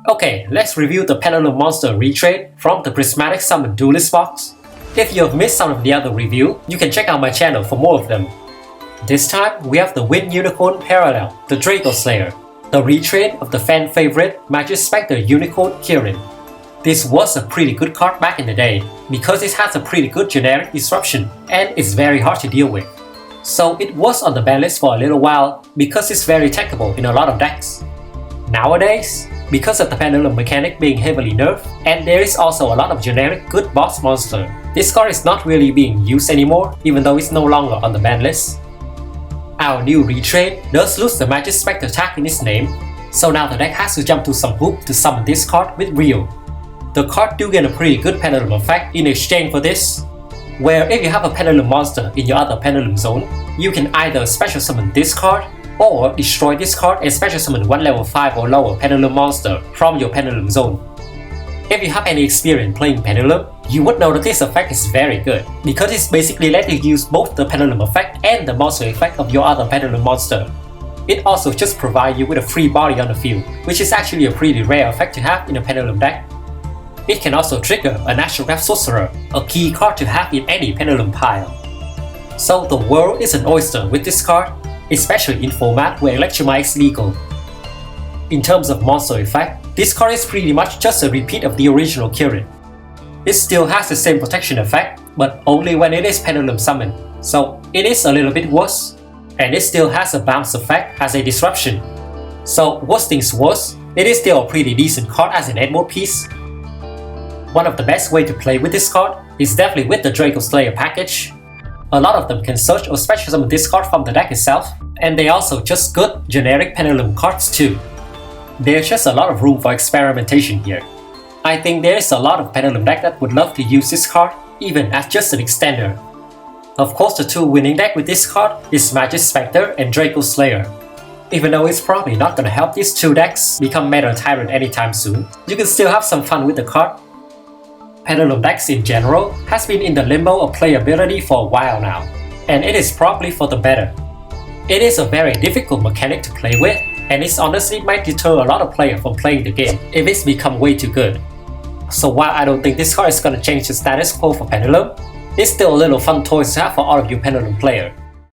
Okay, let's review the Pendulum monster retrade from the Prismatic Summon Duelist box. If you have missed some of the other review, you can check out my channel for more of them. This time, we have the Wind Unicorn Parallel, the Dracoslayer, the retrade of the fan favorite Magic Spectre Unicorn Kirin. This was a pretty good card back in the day, because it has a pretty good generic disruption, and it's very hard to deal with. So it was on the ban list for a little while, because it's very techable in a lot of decks. Nowadays, because of the Pendulum mechanic being heavily nerfed, and there is also a lot of generic good boss monster, this card is not really being used anymore, even though it's no longer on the ban list. Our new retrade does lose the Magic Spectre tag in its name, so now the deck has to jump to some hoop to summon this card with Rio. The card do get a pretty good Pendulum effect in exchange for this, where if you have a Pendulum monster in your other Pendulum zone, you can either special summon this card or destroy this card and special summon one level 5 or lower Pendulum monster from your Pendulum zone. If you have any experience playing Pendulum, you would know that this effect is very good, because it's basically let you use both the Pendulum effect and the monster effect of your other Pendulum monster. It also just provides you with a free body on the field, which is actually a pretty rare effect to have in a Pendulum deck. It can also trigger a Natural Graph Sorcerer, a key card to have in any Pendulum pile. So the world is an oyster with this card, especially in format where Electromite is legal. In terms of monster effect, this card is pretty much just a repeat of the original Kirin. It still has the same protection effect, but only when it is Pendulum summoned, so it is a little bit worse. And it still has a bounce effect as a disruption. So worst things worse, it is still a pretty decent card as an end mode piece. One of the best way to play with this card is definitely with the Dracoslayer package. A lot of them can search or special summon this card from the deck itself, and they also just good generic Pendulum cards too. There's just a lot of room for experimentation here. I think there is a lot of Pendulum deck that would love to use this card, even as just an extender. Of course, the two winning deck with this card is Magic Spectre and Dracoslayer. Even though it's probably not gonna help these two decks become Meta Tyrant anytime soon, you can still have some fun with the card. Pendulum decks in general has been in the limbo of playability for a while now, and it is probably for the better. It is a very difficult mechanic to play with, and it honestly might deter a lot of players from playing the game if it's become way too good. So while I don't think this card is gonna change the status quo for Pendulum, it's still a little fun toy to have for all of you Pendulum players.